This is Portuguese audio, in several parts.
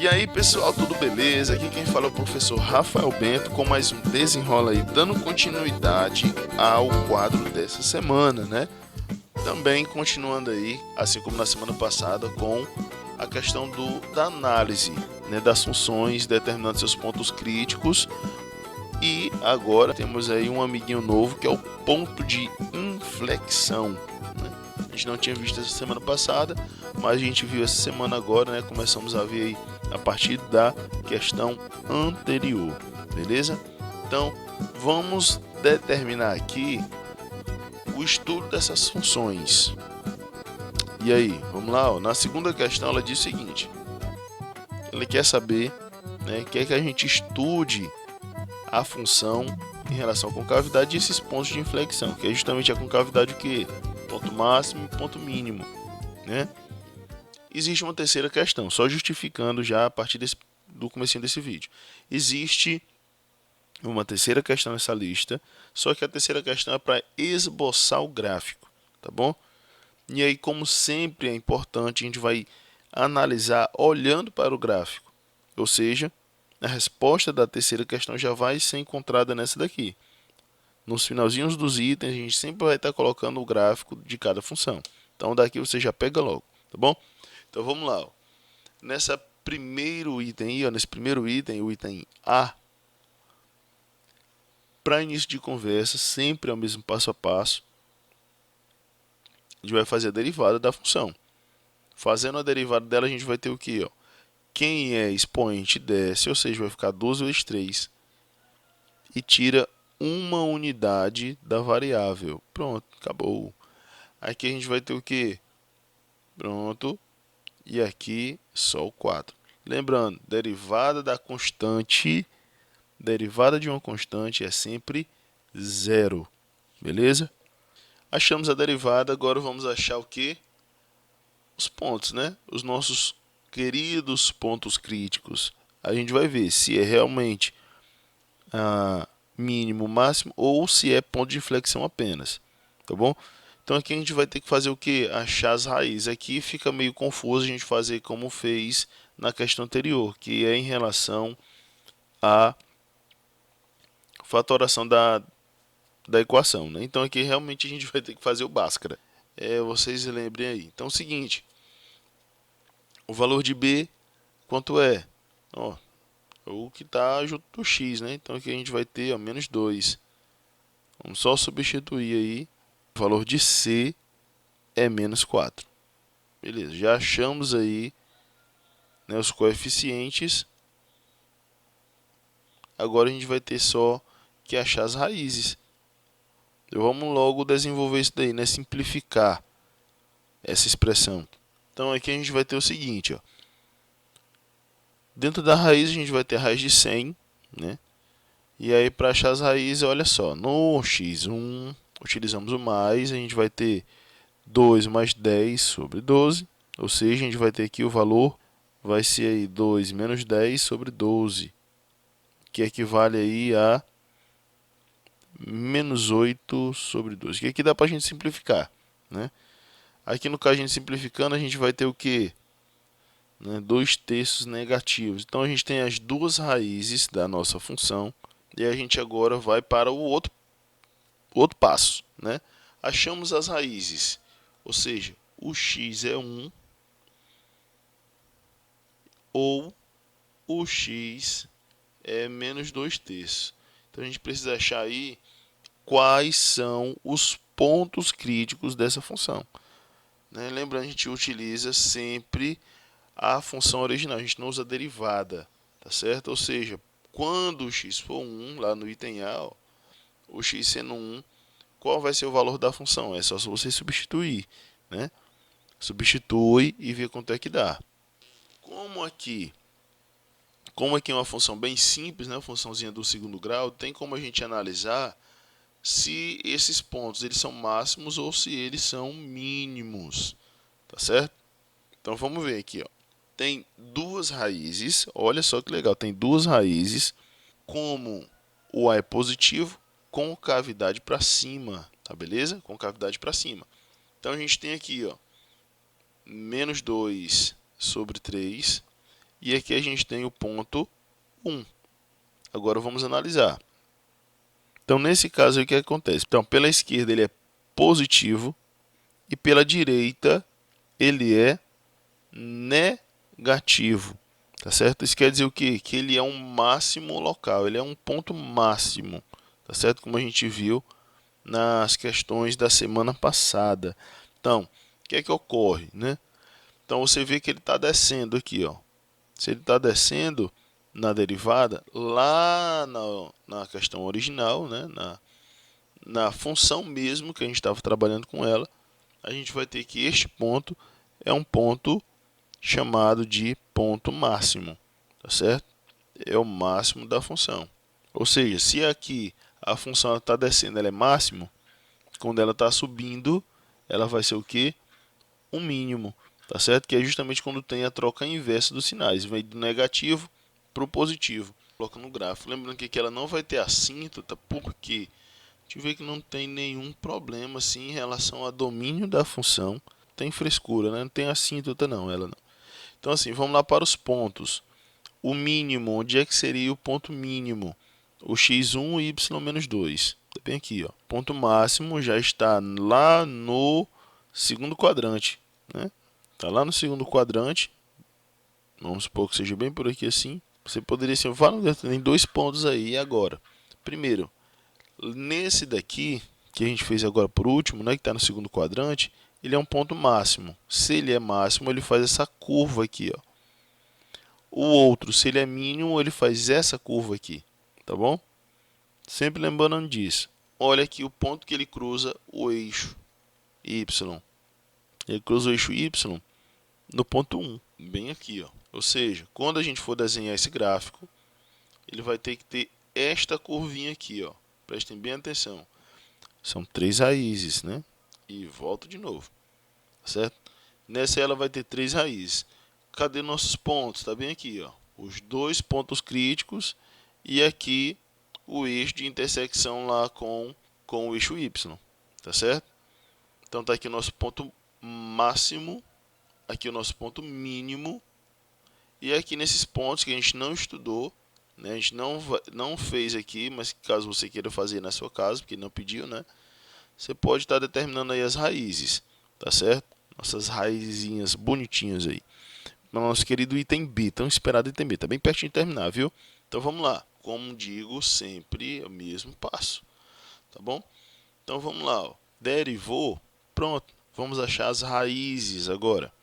E aí pessoal, tudo beleza? Aqui quem fala é o professor Rafael Bento com mais um Desenrola aí, dando continuidade ao quadro dessa semana, né? Também continuando aí, assim como na semana passada, com a questão da análise, né, das funções, determinando seus pontos críticos. E agora temos aí um amiguinho novo que é o ponto de inflexão, né? A gente não tinha visto essa semana passada, mas a gente viu essa semana agora, né? Começamos a ver aí a partir da questão anterior, beleza? Então vamos determinar aqui o estudo dessas funções. E aí, vamos lá, ó. Na segunda questão ela diz o seguinte: ela quer saber, né, quer que a gente estude a função em relação à concavidade e esses pontos de inflexão, que é justamente a concavidade o que? Ponto máximo e ponto mínimo, né? Existe uma terceira questão, só justificando já a partir do comecinho desse vídeo. Existe uma terceira questão nessa lista, só que a terceira questão é para esboçar o gráfico, tá bom? E aí, como sempre é importante, a gente vai analisar olhando para o gráfico, ou seja, a resposta da terceira questão já vai ser encontrada nessa daqui. Nos finalzinhos dos itens, a gente sempre vai estar colocando o gráfico de cada função. Então, daqui você já pega logo, tá bom? Então, vamos lá. Ó. Nesse primeiro item, o item A, para início de conversa, sempre é o mesmo passo a passo. A gente vai fazer a derivada da função. Fazendo a derivada dela, a gente vai ter o que? Quem é expoente desce, ou seja, vai ficar 12 vezes 3. E tira uma unidade da variável. Pronto, acabou. Aqui a gente vai ter o que? Pronto. E aqui só o 4. Lembrando, derivada de uma constante é sempre zero. Beleza? Achamos a derivada, agora vamos achar o que? Os pontos, né? Os nossos queridos pontos críticos. A gente vai ver se é realmente mínimo, máximo ou se é ponto de inflexão apenas, tá bom? Então aqui a gente vai ter que fazer o que? Achar as raízes. Aqui fica meio confuso a gente fazer como fez na questão anterior, que é em relação à fatoração da equação, né? Então aqui realmente a gente vai ter que fazer o Bhaskara. Vocês lembrem aí. Então é o seguinte, o valor de B quanto é? Ó, o que está junto do x, né? Então aqui a gente vai ter menos 2. Vamos só substituir aí. O valor de C é menos 4. Beleza, já achamos aí, né, os coeficientes. Agora a gente vai ter só que achar as raízes. Então, vamos logo desenvolver isso daí, né? Simplificar essa expressão. Então aqui a gente vai ter o seguinte, ó. Dentro da raiz a gente vai ter a raiz de 100, né? E aí para achar as raízes, olha só, no x1 utilizamos o mais, a gente vai ter 2 mais 10 sobre 12, ou seja, a gente vai ter aqui o valor, vai ser aí 2 menos 10 sobre 12, que equivale aí a menos 8 sobre 12, que aqui dá para a gente simplificar, né? Aqui no caso, a gente simplificando, a gente vai ter o que? Né? 2 terços negativos. Então, a gente tem as duas raízes da nossa função, e a gente agora vai para o outro passo, né? Achamos as raízes, ou seja, o x é 1 ou o x é menos 2 terços. Então a gente precisa achar aí quais são os pontos críticos dessa função, né? Lembrando, a gente utiliza sempre a função original, a gente não usa a derivada, tá certo? Ou seja, quando o x for 1, lá no item A, ó, o x sendo 1, qual vai ser o valor da função? É só se você substituir, né? Substitui e vê quanto é que dá. Como aqui é uma função bem simples, né, uma funçãozinha do segundo grau, tem como a gente analisar se esses pontos eles são máximos ou se eles são mínimos, tá certo? Então vamos ver aqui, ó. Tem duas raízes, olha só que legal, tem duas raízes, como o A é positivo, com cavidade para cima, tá beleza? Com cavidade para cima. Então a gente tem aqui, ó, menos 2 sobre 3. E aqui a gente tem o ponto 1. Agora vamos analisar. Então, nesse caso, o que acontece? Então, pela esquerda ele é positivo e pela direita ele é negativo. Tá certo? Isso quer dizer o quê? Que ele é um máximo local, ele é um ponto máximo. Tá certo? Como a gente viu nas questões da semana passada. Então, o que é que ocorre, né? Então, você vê que ele está descendo aqui, ó. Se ele está descendo na derivada, lá na questão original, né? Na função mesmo que a gente estava trabalhando com ela, a gente vai ter que este ponto é um ponto chamado de ponto máximo, tá certo? É o máximo da função. Ou seja, se aqui a função está descendo, ela é máximo, quando ela está subindo, ela vai ser o quê? Um mínimo, tá certo? Que é justamente quando tem a troca inversa dos sinais, vem do negativo para o positivo. Coloca no gráfico. Lembrando que aqui ela não vai ter assíntota, porque a gente vê que não tem nenhum problema assim em relação ao domínio da função. Tem frescura, né? Não tem assíntota não, ela não. Então assim, vamos lá para os pontos. O mínimo, onde é que seria o ponto mínimo? O x1 e y menos 2. Bem aqui, ó. Ponto máximo já está lá no segundo quadrante, né? Está lá no segundo quadrante. Vamos supor que seja bem por aqui assim. Você poderia ser em dois pontos aí agora. Primeiro, nesse daqui, que a gente fez agora por último, né, que está no segundo quadrante, ele é um ponto máximo. Se ele é máximo, ele faz essa curva aqui, ó. O outro, se ele é mínimo, ele faz essa curva aqui, tá bom? Sempre lembrando disso. Olha aqui o ponto que ele cruza o eixo Y. Ele cruza o eixo Y no ponto 1, bem aqui, ó. Ou seja, quando a gente for desenhar esse gráfico, ele vai ter que ter esta curvinha aqui, ó. Prestem bem atenção. São 3 raízes, né? E volto de novo, certo? Nessa ela vai ter 3 raízes. Cadê nossos pontos? Tá bem aqui, ó. Os dois pontos críticos e aqui o eixo de intersecção lá com o eixo Y, tá certo? Então tá aqui o nosso ponto máximo, aqui o nosso ponto mínimo e aqui nesses pontos que a gente não estudou, né? A gente não fez aqui, mas caso você queira fazer na sua casa, porque não pediu, né? Você pode estar determinando aí as raízes, tá certo? Nossas raizinhas bonitinhas aí. Nosso querido item B, tão esperado item B, tá bem pertinho de terminar, viu? Então vamos lá. Como digo, sempre o mesmo passo, tá bom? Então vamos lá, ó. Derivou, pronto. Vamos achar as raízes agora.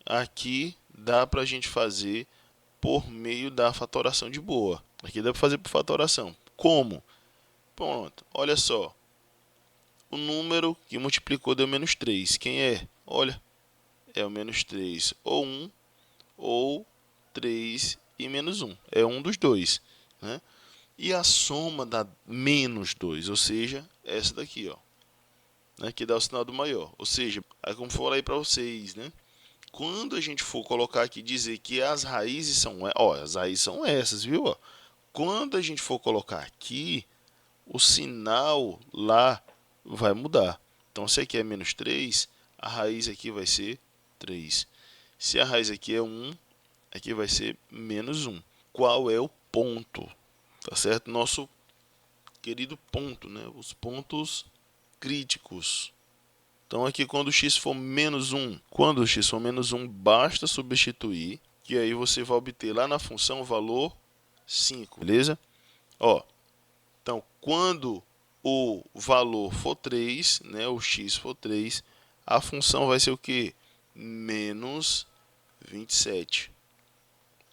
Aqui dá para a gente fazer por meio da fatoração de boa. Aqui dá para fazer por fatoração. Como? Pronto, olha só. O número que multiplicou deu menos 3. Quem é? Olha, é o menos 3 ou 1 ou 3 e menos 1. É um dos dois, né? E a soma dá menos 2, ou seja, essa daqui, ó, né, que dá o sinal do maior. Ou seja, aí como for aí para vocês, né? Quando a gente for colocar aqui dizer que as raízes são, ó, as raízes são essas, viu? Ó? Quando a gente for colocar aqui, o sinal lá vai mudar. Então, se aqui é menos 3, a raiz aqui vai ser 3. Se a raiz aqui é 1, aqui vai ser menos 1. Qual é o ponto? Tá certo? Nosso querido ponto, né? Os pontos críticos. Então, aqui quando x for menos 1, quando x for menos 1, basta substituir, que aí você vai obter lá na função o valor 5, beleza? Ó, então, quando o valor for 3, né, o x for 3, a função vai ser o quê? Menos 27.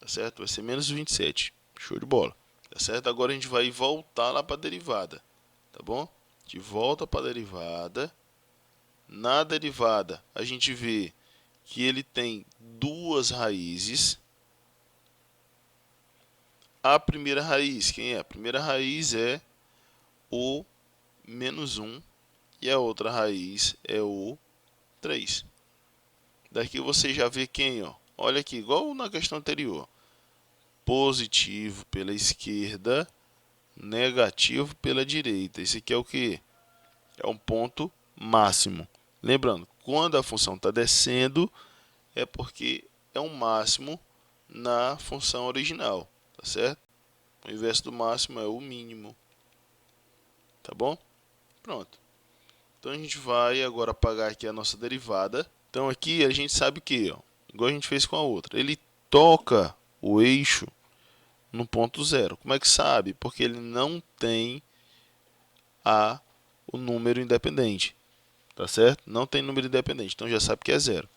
Tá certo? Vai ser menos 27. Show de bola. Tá certo? Agora a gente vai voltar lá para a derivada. Tá bom? De volta para a derivada. Na derivada, a gente vê que ele tem duas raízes. A primeira raiz, quem é? A primeira raiz é o menos 1 e a outra raiz é o 3. Daqui você já vê quem, ó. Olha aqui, igual na questão anterior. Positivo pela esquerda, negativo pela direita. Esse aqui é o que? É um ponto máximo. Lembrando, quando a função está descendo, é porque é um máximo na função original, tá certo? O inverso do máximo é o mínimo, tá bom? Pronto. Então a gente vai agora apagar aqui a nossa derivada. Então aqui a gente sabe que, ó, igual a gente fez com a outra, ele toca o eixo no ponto zero. Como é que sabe? Porque ele não tem o número independente, tá certo? Não tem número independente, então já sabe que é zero.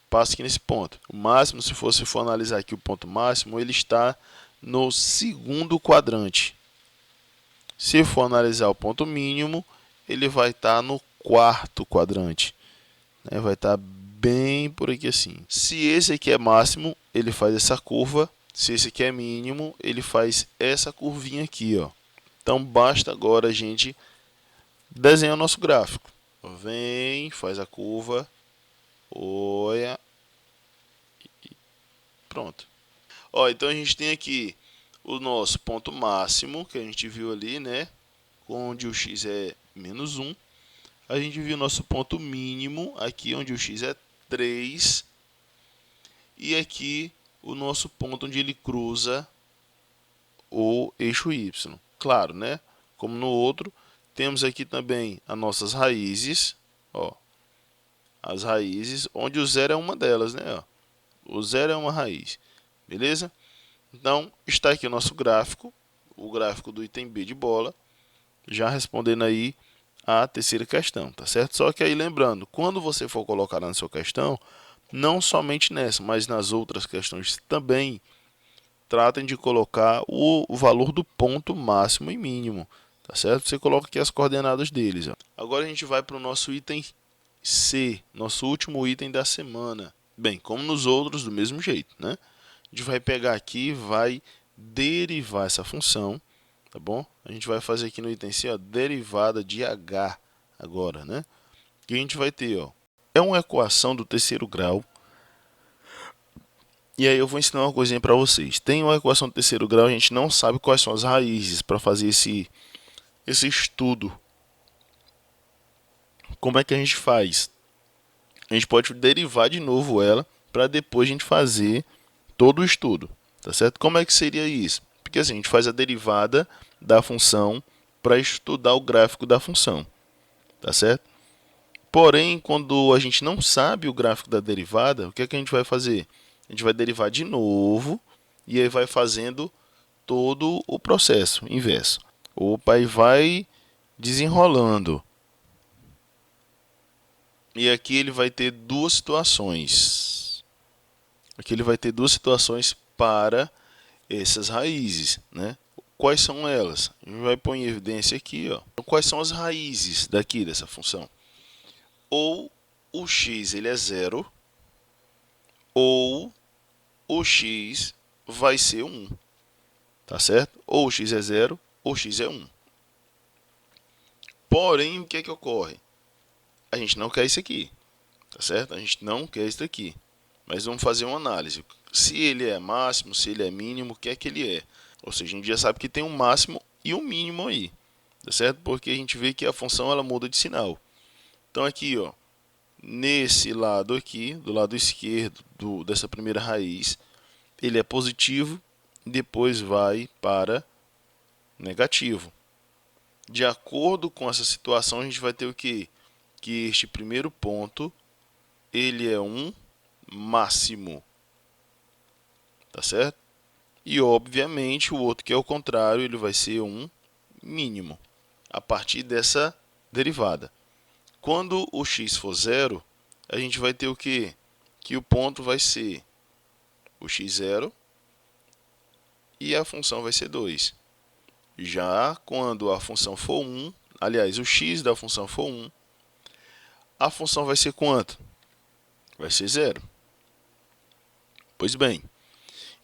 Passa aqui nesse ponto. O máximo, se for analisar aqui o ponto máximo, ele está no segundo quadrante. Se for analisar o ponto mínimo, ele vai estar no quarto quadrante, né? Vai estar bem por aqui assim. Se esse aqui é máximo, ele faz essa curva. Se esse aqui é mínimo, ele faz essa curvinha aqui, ó. Então basta agora a gente desenhar o nosso gráfico. Vem, faz a curva, olha e pronto. Ó, então a gente tem aqui o nosso ponto máximo, que a gente viu ali, né? Onde o x é menos 1. A gente viu o nosso ponto mínimo, aqui onde o x é 3. E aqui o nosso ponto onde ele cruza o eixo y. Claro, né? Como no outro, temos aqui também as nossas raízes, ó. As raízes, onde o zero é uma delas, né? Ó. O zero é uma raiz, beleza? Então, está aqui o nosso gráfico, o gráfico do item B de bola, já respondendo aí a terceira questão, tá certo? Só que aí lembrando, quando você for colocar na sua questão, não somente nessa, mas nas outras questões também, tratem de colocar o valor do ponto máximo e mínimo, tá certo? Você coloca aqui as coordenadas deles. Ó. Agora a gente vai para o nosso item C, nosso último item da semana. Bem, como nos outros, do mesmo jeito, né? A gente vai pegar aqui e vai derivar essa função, tá bom? A gente vai fazer aqui no item C, ó, derivada de h agora, né? Que a gente vai ter, ó, é uma equação do terceiro grau. E aí eu vou ensinar uma coisinha para vocês. Tem uma equação do terceiro grau, a gente não sabe quais são as raízes para fazer esse estudo. Como é que a gente faz? A gente pode derivar de novo ela para depois a gente fazer todo o estudo, tá certo? Como é que seria isso? Porque assim, a gente faz a derivada da função para estudar o gráfico da função, tá certo? Porém, quando a gente não sabe o gráfico da derivada, o que é que a gente vai fazer? A gente vai derivar de novo e aí vai fazendo todo o processo inverso. Opa, e vai desenrolando. E aqui ele vai ter duas situações. Aqui ele vai ter duas situações para essas raízes, né? Quais são elas? A gente vai pôr em evidência aqui, ó. Quais são as raízes daqui dessa função? Ou o x ele é zero, ou o x vai ser 1, tá certo? Ou o x é zero, ou o x é 1. Porém, o que é que ocorre? A gente não quer isso aqui, tá certo? A gente não quer isso aqui. Mas vamos fazer uma análise. Se ele é máximo, se ele é mínimo, o que é que ele é? Ou seja, a gente já sabe que tem um máximo e um mínimo aí, tá certo? Porque a gente vê que a função ela muda de sinal. Então aqui, ó, nesse lado aqui, do lado esquerdo dessa primeira raiz, ele é positivo, depois vai para negativo. De acordo com essa situação, a gente vai ter o quê? Que este primeiro ponto, ele é um máximo, tá certo? E, obviamente, o outro que é o contrário, ele vai ser um mínimo, a partir dessa derivada. Quando o x for zero, a gente vai ter o quê? Que o ponto vai ser o x0 e a função vai ser 2. Já quando a função for 1, aliás, o x da função for 1, a função vai ser quanto? Vai ser 0. Pois bem,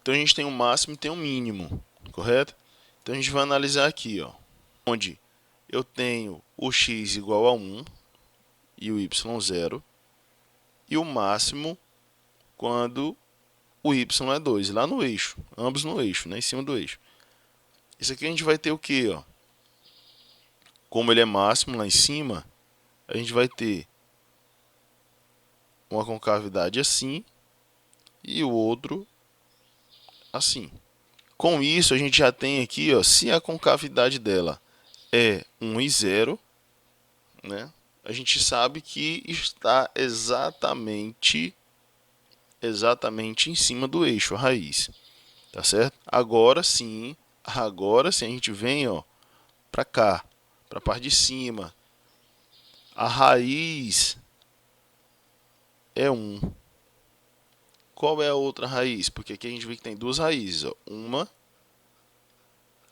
então a gente tem um máximo e tem um mínimo, correto? Então a gente vai analisar aqui, ó, onde eu tenho o x igual a 1 e o y 0, e o máximo quando o y é 2, lá no eixo, ambos no eixo, né, em cima do eixo. Isso aqui a gente vai ter o que, ó? Como ele é máximo lá em cima, a gente vai ter uma concavidade assim e o outro assim. Com isso, a gente já tem aqui, ó, se a concavidade dela é 1 e 0, né? A gente sabe que está exatamente em cima do eixo, a raiz, tá certo? Agora sim a gente vem, ó, para cá, para a parte de cima. A raiz é 1. Qual é a outra raiz? Porque aqui a gente vê que tem duas raízes, ó. Uma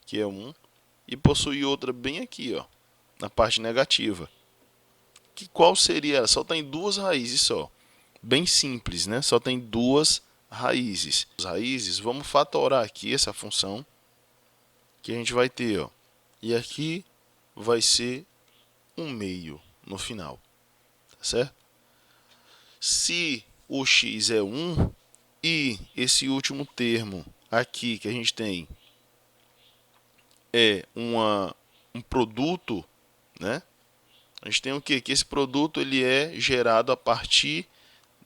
que é 1 e possui outra bem aqui, ó, na parte negativa. Que qual seria ela? Só tem duas raízes só. Bem simples, né? Só tem duas raízes. As raízes, vamos fatorar aqui essa função que a gente vai ter, ó. E aqui vai ser 1/2 no final, tá certo? Se o x é 1 e esse último termo aqui que a gente tem é um produto, né? A gente tem o quê? Que esse produto ele é gerado a partir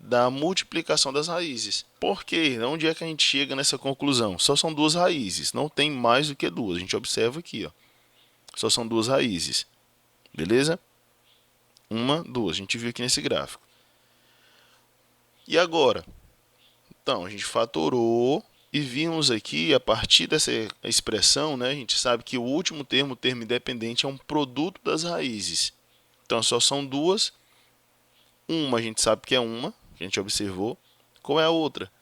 da multiplicação das raízes. Por quê? Onde é que a gente chega nessa conclusão? Só são duas raízes, não tem mais do que duas. A gente observa aqui, ó. Só são duas raízes. Beleza? Uma, duas. A gente viu aqui nesse gráfico. E agora? Então, a gente fatorou e vimos aqui, a partir dessa expressão, né, a gente sabe que o último termo, o termo independente, é um produto das raízes. Então, só são duas. Uma a gente sabe que é uma, que a gente observou. Qual é a outra?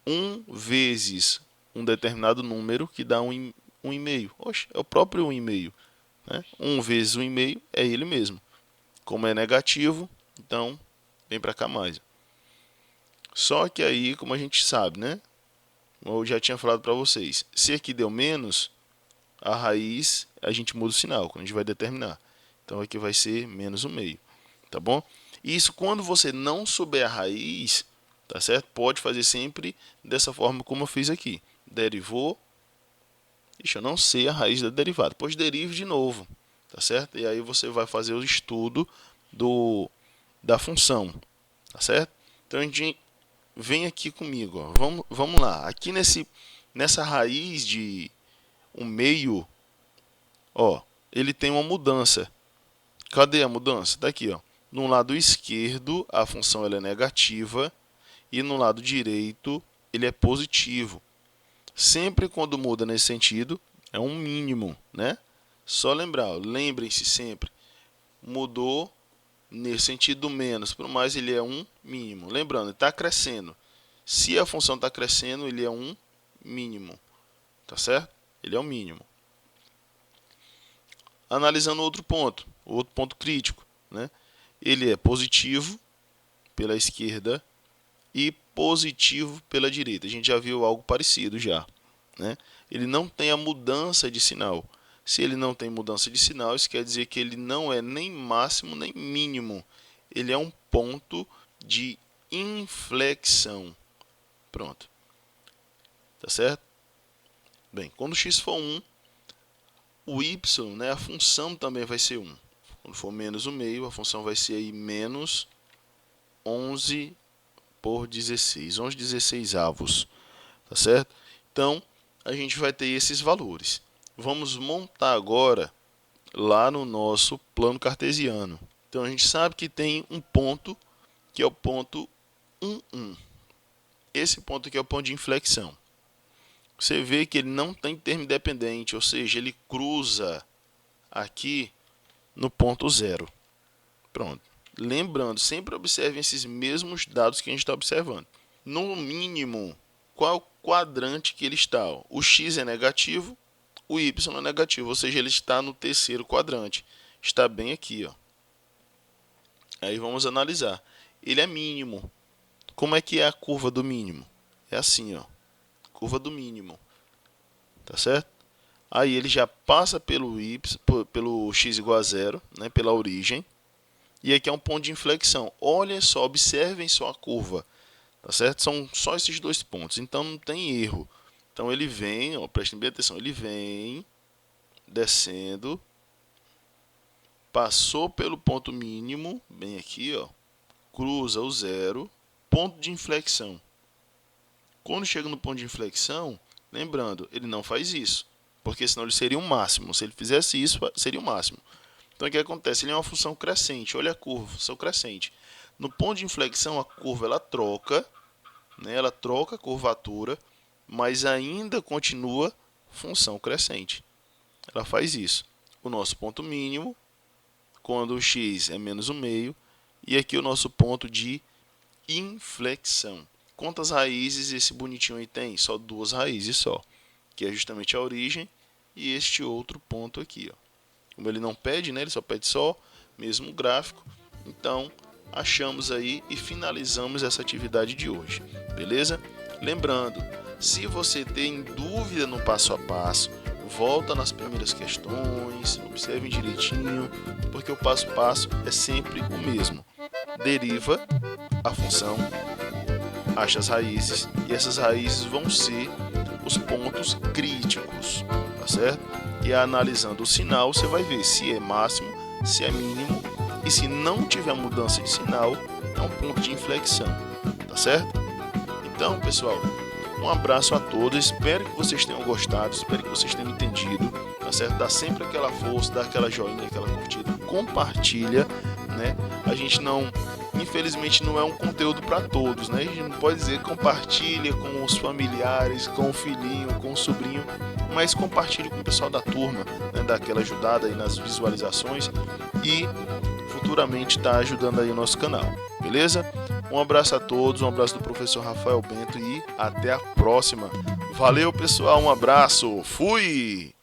1 vezes um determinado número, que dá 1/2. Oxe, é o próprio 1/2. Né? 1 vezes 1/2 é ele mesmo. Como é negativo, então vem para cá mais. Só que aí, como a gente sabe, né? Eu já tinha falado para vocês. Se aqui deu menos, a raiz, a gente muda o sinal, quando a gente vai determinar. Então aqui vai ser menos 1/2. Tá bom? Isso quando você não souber a raiz, tá certo? Pode fazer sempre dessa forma como eu fiz aqui. Derivou. Deixa eu não sei a raiz da derivada. Depois derive de novo, tá certo? E aí você vai fazer o estudo da função, tá certo? Então a gente vem aqui comigo, ó. Vamos lá. Aqui nessa raiz de 1/2, ó, ele tem uma mudança. Cadê a mudança? Daqui, ó. No lado esquerdo, a função ela é negativa e no lado direito ele é positivo. Sempre quando muda nesse sentido, é um mínimo, né? Só lembrar, lembrem-se sempre, mudou nesse sentido menos, por mais ele é um mínimo. Lembrando, está crescendo. Se a função está crescendo, ele é um mínimo, tá certo? Ele é o mínimo. Analisando outro ponto crítico, né? Ele é positivo pela esquerda e positivo pela direita. A gente já viu algo parecido já, né? Ele não tem a mudança de sinal. Se ele não tem mudança de sinal, isso quer dizer que ele não é nem máximo nem mínimo. Ele é um ponto de inflexão. Pronto. Tá certo? Bem, quando x for 1, o y, né, a função também vai ser 1. Quando for menos 1/2, a função vai ser aí menos 11 por 16. 11/16 avos. Tá certo? Então, a gente vai ter esses valores. Vamos montar agora lá no nosso plano cartesiano. Então, a gente sabe que tem um ponto, que é o ponto 1, 1. Esse ponto aqui é o ponto de inflexão. Você vê que ele não tem termo independente, ou seja, ele cruza aqui no ponto 0. Pronto. Lembrando, sempre observem esses mesmos dados que a gente está observando. No mínimo, qual é o quadrante que ele está? O x é negativo, o y é negativo, ou seja, ele está no terceiro quadrante. Está bem aqui, ó. Aí vamos analisar. Ele é mínimo. Como é que é a curva do mínimo? É assim, ó. Curva do mínimo. Tá certo? Aí ele já passa pelo x igual a 0, né, pela origem. E aqui é um ponto de inflexão. Olhem só, observem só a curva. Tá certo? São só esses dois pontos. Então não tem erro. Então ele vem, ó, prestem bem atenção, ele vem descendo, passou pelo ponto mínimo, bem aqui, ó, cruza o 0, ponto de inflexão. Quando chega no ponto de inflexão, Lembrando, ele não faz isso, porque senão ele seria um máximo. Se ele fizesse isso, seria o máximo. Então o que acontece? Ele é uma função crescente. Olha a curva, função crescente. No ponto de inflexão, a curva ela troca, né? Ela troca a curvatura, mas ainda continua função crescente. Ela faz isso. O nosso ponto mínimo, quando o x é menos o meio, e aqui o nosso ponto de inflexão. Quantas raízes esse bonitinho aí tem? Só duas raízes só, que é justamente a origem e este outro ponto aqui, ó. Como ele não pede, né? Ele só pede só, mesmo gráfico. Então, achamos aí e finalizamos essa atividade de hoje, beleza? Lembrando, se você tem dúvida no passo a passo, volta nas primeiras questões, observem direitinho, porque o passo a passo é sempre o mesmo. Deriva a função, acha as raízes, e essas raízes vão ser os pontos críticos, tá certo? E analisando o sinal, você vai ver se é máximo, se é mínimo, e se não tiver mudança de sinal, é um ponto de inflexão, tá certo? Então, pessoal, um abraço a todos, espero que vocês tenham gostado, espero que vocês tenham entendido, tá certo? Dá sempre aquela força, dá aquela joinha, aquela curtida, compartilha, né? A gente não, infelizmente não é um conteúdo para todos, né? A gente não pode dizer compartilha com os familiares, com o filhinho, com o sobrinho, mas compartilhe com o pessoal da turma, né? Dá aquela ajudada aí nas visualizações e futuramente está ajudando aí o nosso canal, beleza? Um abraço a todos, um abraço do professor Rafael Bento e até a próxima. Valeu, pessoal, um abraço, fui!